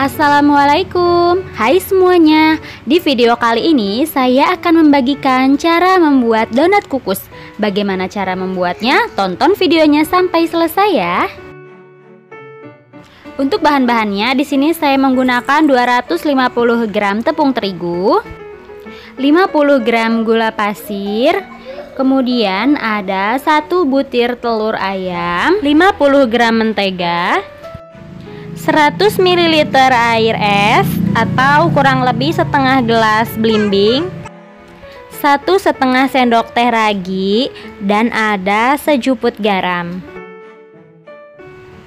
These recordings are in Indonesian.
Assalamualaikum, hai semuanya. Di video kali ini saya akan membagikan cara membuat donat kukus. Bagaimana cara membuatnya? Tonton videonya sampai selesai ya. Untuk bahan-bahannya di sini saya menggunakan 250 gram tepung terigu, 50 gram gula pasir, kemudian ada 1 butir telur ayam, 50 gram mentega, 100 ml air es atau kurang lebih setengah gelas belimbing, 1,5 sendok teh ragi, dan ada secuput garam.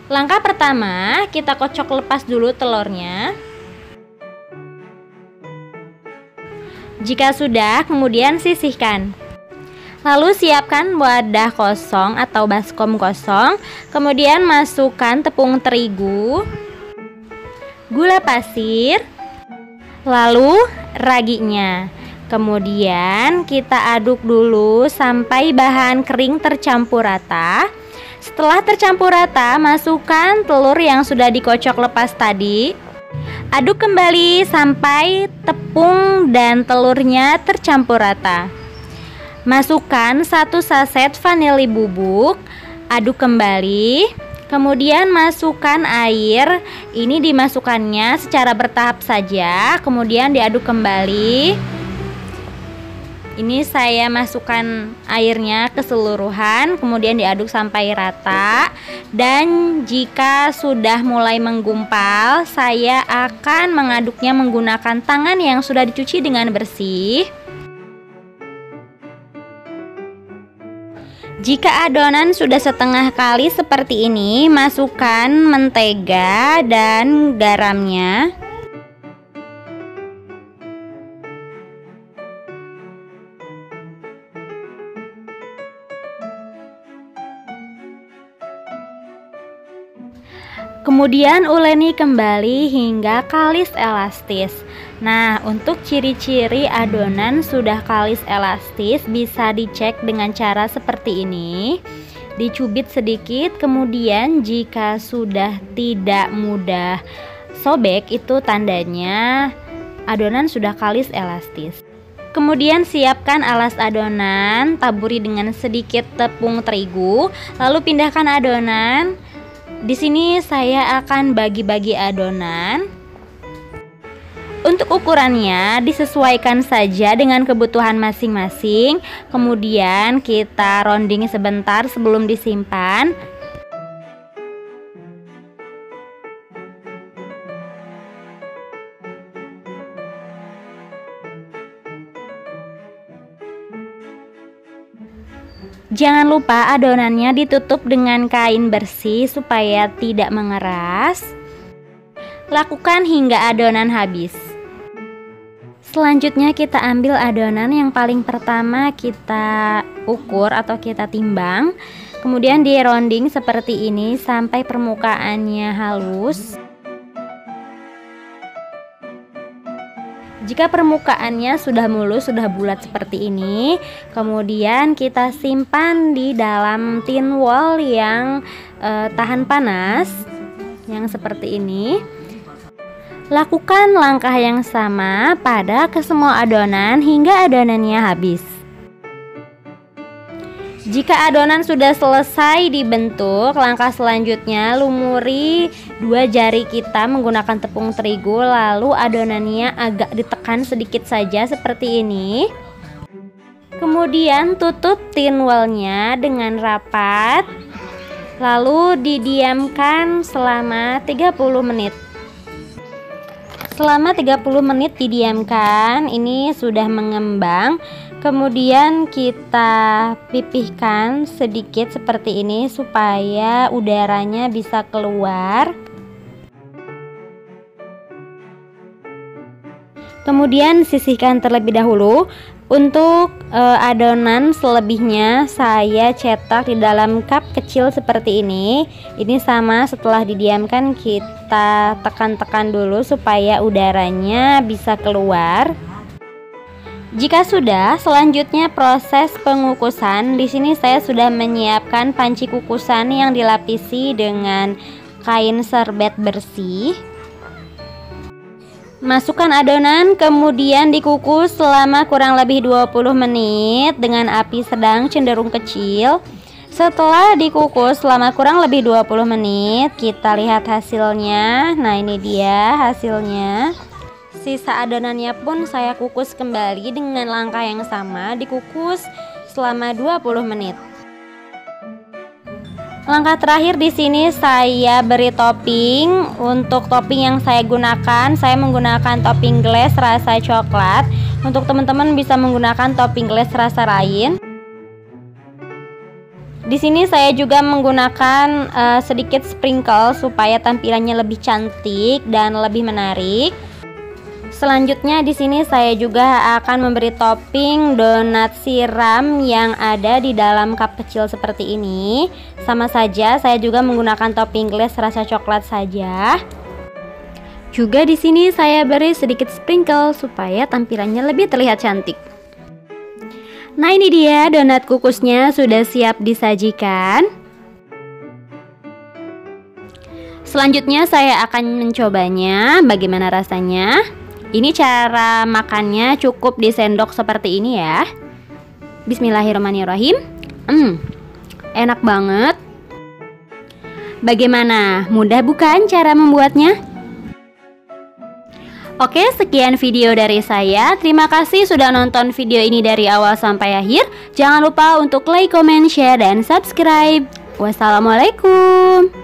Langkah pertama, kita kocok lepas dulu telurnya. Jika sudah, kemudian sisihkan. Lalu siapkan wadah kosong atau baskom kosong, kemudian masukkan tepung terigu, gula pasir, lalu raginya. Kemudian kita aduk dulu sampai bahan kering tercampur rata. Setelah tercampur rata, masukkan telur yang sudah dikocok lepas tadi. Aduk kembali sampai tepung dan telurnya tercampur rata. Masukkan 1 saset vanili bubuk, aduk kembali, kemudian masukkan air. Ini dimasukkannya secara bertahap saja, kemudian diaduk kembali. Ini saya masukkan airnya keseluruhan, kemudian diaduk sampai rata. Dan jika sudah mulai menggumpal, saya akan mengaduknya menggunakan tangan yang sudah dicuci dengan bersih. Jika adonan sudah setengah kali seperti ini, masukkan mentega dan garamnya. Kemudian uleni kembali hingga kalis elastis. Nah, untuk ciri-ciri adonan sudah kalis elastis bisa dicek dengan cara seperti ini. Dicubit sedikit, kemudian jika sudah tidak mudah sobek, itu tandanya adonan sudah kalis elastis. Kemudian siapkan alas adonan, taburi dengan sedikit tepung terigu, lalu pindahkan adonan. Di sini saya akan bagi-bagi adonan. Untuk ukurannya disesuaikan saja dengan kebutuhan masing-masing. Kemudian kita rounding sebentar sebelum disimpan. Jangan lupa adonannya ditutup dengan kain bersih supaya tidak mengeras. Lakukan hingga adonan habis. Selanjutnya kita ambil adonan yang paling pertama kita ukur atau kita timbang. Kemudian di rounding seperti ini sampai permukaannya halus. Jika permukaannya sudah mulus, sudah bulat seperti ini, kemudian kita simpan di dalam tin wall yang tahan panas, yang seperti ini. Lakukan langkah yang sama pada kesemua adonan hingga adonannya habis. Jika adonan sudah selesai dibentuk, langkah selanjutnya lumuri 2 jari kita menggunakan tepung terigu, lalu adonannya agak ditekan sedikit saja seperti ini. Kemudian tutup tin wallnya dengan rapat, lalu didiamkan selama 30 menit. Selama 30 menit didiamkan, ini sudah mengembang. Kemudian kita pipihkan sedikit seperti ini supaya udaranya bisa keluar. Kemudian sisihkan terlebih dahulu. Untuk adonan selebihnya saya cetak di dalam cup kecil seperti ini. Ini sama, setelah didiamkan kita tekan-tekan dulu supaya udaranya bisa keluar. Jika sudah, selanjutnya proses pengukusan. Di sini saya sudah menyiapkan panci kukusan yang dilapisi dengan kain serbet bersih. Masukkan adonan, kemudian dikukus selama kurang lebih 20 menit dengan api sedang cenderung kecil. Setelah dikukus selama kurang lebih 20 menit, kita lihat hasilnya. Nah, ini dia hasilnya. Sisa adonannya pun saya kukus kembali dengan langkah yang sama, dikukus selama 20 menit. Langkah terakhir di sini saya beri topping. Untuk topping yang saya gunakan, saya menggunakan topping glaze rasa coklat. Untuk teman-teman bisa menggunakan topping glaze rasa lain. Di sini saya juga menggunakan sedikit sprinkle supaya tampilannya lebih cantik dan lebih menarik. Selanjutnya di sini saya juga akan memberi topping donat siram yang ada di dalam cup kecil seperti ini. Sama saja, saya juga menggunakan topping glaze rasa coklat saja. Juga di sini saya beri sedikit sprinkle supaya tampilannya lebih terlihat cantik. Nah, ini dia donat kukusnya sudah siap disajikan. Selanjutnya saya akan mencobanya. Bagaimana rasanya? Ini cara makannya cukup disendok seperti ini ya. Bismillahirrahmanirrahim. Enak banget. Bagaimana? Mudah bukan cara membuatnya? Oke, sekian video dari saya. Terima kasih sudah nonton video ini dari awal sampai akhir. Jangan lupa untuk like, comment, share, dan subscribe. Wassalamualaikum.